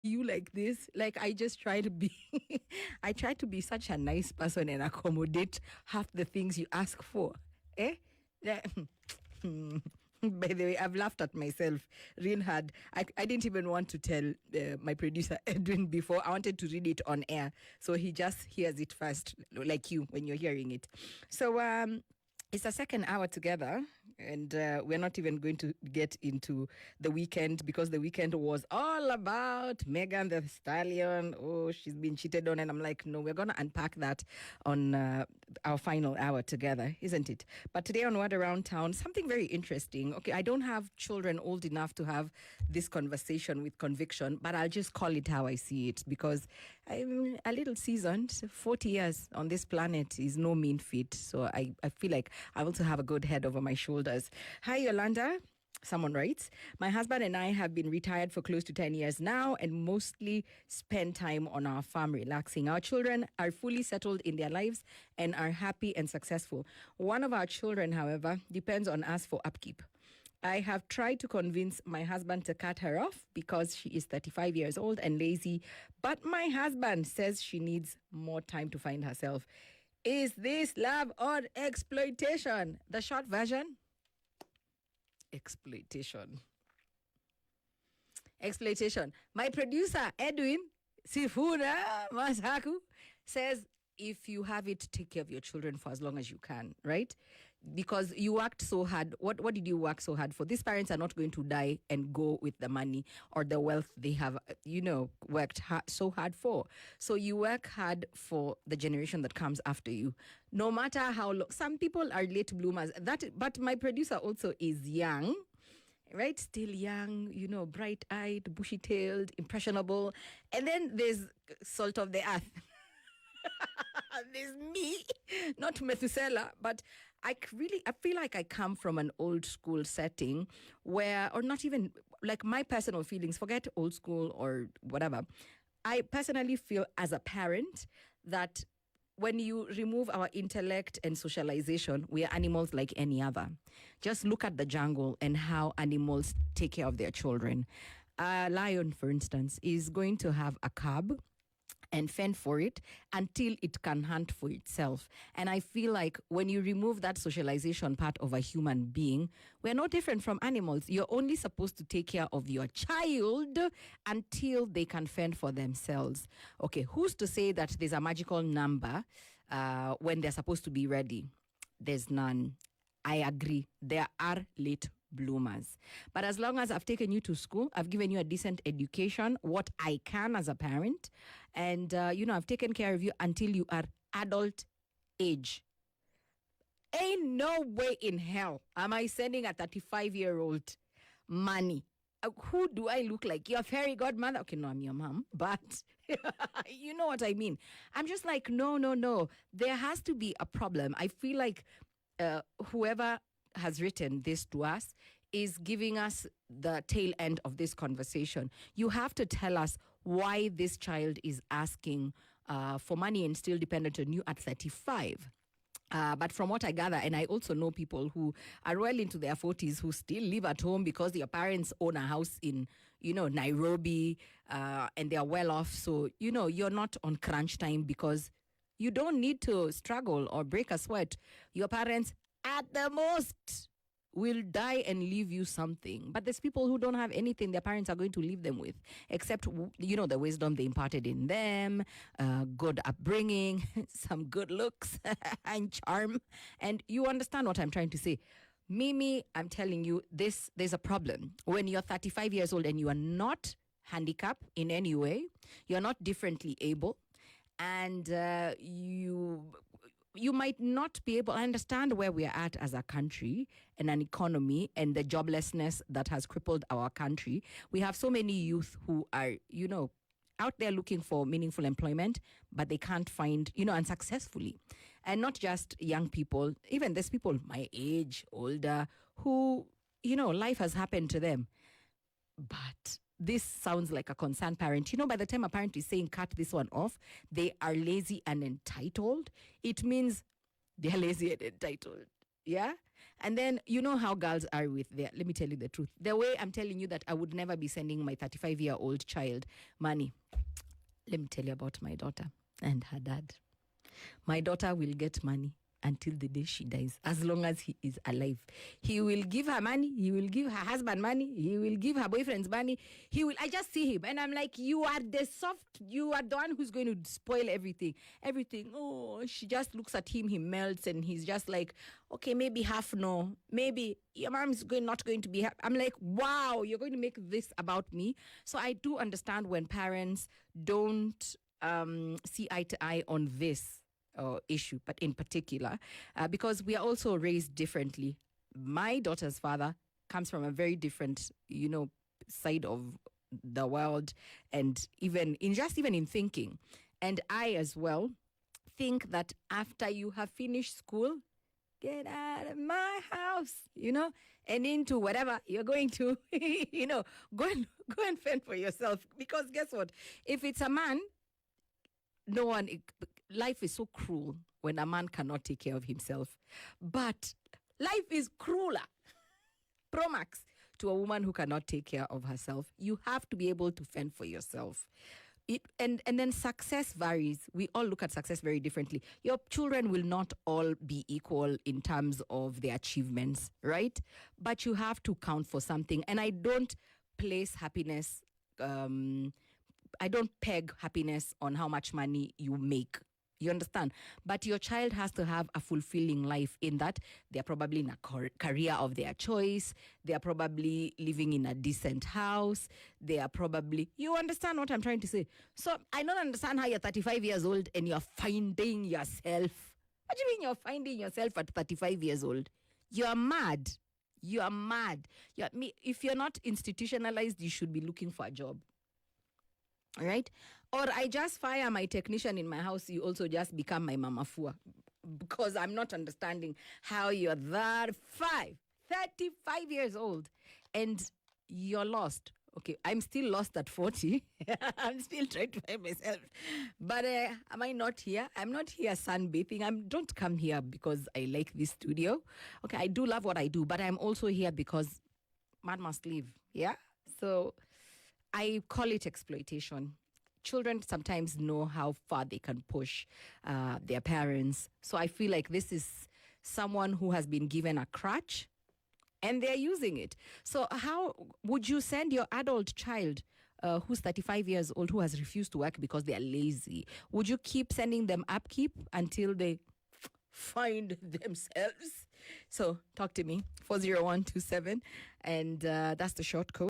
you like this. Like, I just try to be, I try to be such a nice person and accommodate half the things you ask for. Eh? Yeah. By the way, I've laughed at myself real hard. I didn't even want to tell my producer Edwin before. I wanted to read it on air, so he just hears it first, like you when you're hearing it. So it's a second hour together, and we're not even going to get into the weekend, because the weekend was all about Megan the Stallion. Oh, she's been cheated on, and I'm like, no, we're going to unpack that on our final hour together, isn't it? But today on Word Around Town, something very interesting. Okay, I don't have children old enough to have this conversation with conviction, but I'll just call it how I see it, because I'm a little seasoned. 40 years on this planet is no mean feat. So I feel like I also have a good head over my shoulders. Hi, Yolanda. Someone writes, my husband and I have been retired for close to 10 years now and mostly spend time on our farm relaxing. Our children are fully settled in their lives and are happy and successful. One of our children, however, depends on us for upkeep. I have tried to convince my husband to cut her off because she is 35 years old and lazy, but my husband says she needs more time to find herself. Is this love or exploitation? The short version? Exploitation. Exploitation. My producer, Edwin Sifuna Masaku, says if you have it, take care of your children for as long as you can, right? Because you worked so hard. What did you work so hard for? These parents are not going to die and go with the money or the wealth they have, worked so hard for. So you work hard for the generation that comes after you. No matter how long. Some people are late bloomers. But my producer also is young. Right? Still young, bright-eyed, bushy-tailed, impressionable. And then there's salt of the earth. There's me, not Methuselah, but I feel like I come from an old school setting where, or not even, like my personal feelings, forget old school or whatever. I personally feel as a parent that when you remove our intellect and socialization, we are animals like any other. Just look at the jungle and how animals take care of their children. A lion, for instance, is going to have a cub and fend for it until it can hunt for itself. And I feel like when you remove that socialization part of a human being, we're no different from animals. You're only supposed to take care of your child until they can fend for themselves. Okay, who's to say that there's a magical number when they're supposed to be ready? There's none. I agree. There are late bloomers. But as long as I've taken you to school, I've given you a decent education, what I can as a parent, and, I've taken care of you until you are adult age. Ain't no way in hell am I sending a 35-year-old money. Who do I look like? Your fairy godmother? Okay, no, I'm your mom, but you know what I mean. I'm just like, no. There has to be a problem. I feel like whoever has written this to us is giving us the tail end of this conversation. You have to tell us why this child is asking for money and still dependent on you at 35. But from what I gather, and I also know people who are well into their 40s who still live at home because their parents own a house in, Nairobi, and they're well off. So, you're not on crunch time because you don't need to struggle or break a sweat. Your parents, at the most, will die and leave you something. But there's people who don't have anything their parents are going to leave them with, except, the wisdom they imparted in them, good upbringing, some good looks and charm. And you understand what I'm trying to say. Mimi, I'm telling you, there's a problem. When you're 35 years old and you are not handicapped in any way, you're not differently able, and you might not be able. I understand where we are at as a country and an economy and the joblessness that has crippled our country. We have so many youth who are, out there looking for meaningful employment, but they can't find, unsuccessfully. And not just young people, even there's people my age, older, who, life has happened to them. But this sounds like a concerned parent. By the time a parent is saying, cut this one off, they are lazy and entitled. It means they're lazy and entitled. Yeah? And then you know how girls are with their, let me tell you the truth. The way I'm telling you that I would never be sending my 35-year-old child money. Let me tell you about my daughter and her dad. My daughter will get money until the day she dies, as long as he is alive. He will give her money. He will give her husband money. He will give her boyfriend's money. I just see him and I'm like, you are you are the one who's going to spoil everything. Everything. Oh, she just looks at him. He melts and he's just like, okay, maybe half no. Maybe your mom's not going to be happy. I'm like, wow, you're going to make this about me. So I do understand when parents don't see eye to eye on this issue, but in particular, because we are also raised differently. My daughter's father comes from a very different, side of the world, and even in thinking. And I as well think that after you have finished school, get out of my house, and into whatever you're going to, go and fend for yourself. Because guess what? If it's a man, life is so cruel when a man cannot take care of himself. But life is crueler, Pro Max, to a woman who cannot take care of herself. You have to be able to fend for yourself. And then success varies. We all look at success very differently. Your children will not all be equal in terms of their achievements, right? But you have to count for something. And I don't place happiness, I don't peg happiness on how much money you make. You understand? But your child has to have a fulfilling life in that they're probably in a career of their choice. They're probably living in a decent house. They are probably... You understand what I'm trying to say? So I don't understand how you're 35 years old and you're finding yourself. What do you mean you're finding yourself at 35 years old? You're mad. You are mad. If you're not institutionalized, you should be looking for a job. All right? Or I just fire my technician in my house, you also just become my mama fua. Because I'm not understanding how you're 35 years old and you're lost. Okay, I'm still lost at 40. I'm still trying to find myself. But am I not here? I'm not here sunbathing. Don't come here because I like this studio. Okay, I do love what I do, but I'm also here because man must live. Yeah? So I call it exploitation. Children sometimes know how far they can push their parents. So I feel like this is someone who has been given a crutch and they're using it. So how would you send your adult child who's 35 years old, who has refused to work because they are lazy? Would you keep sending them upkeep until they find themselves? So talk to me, 40127. And that's the short code.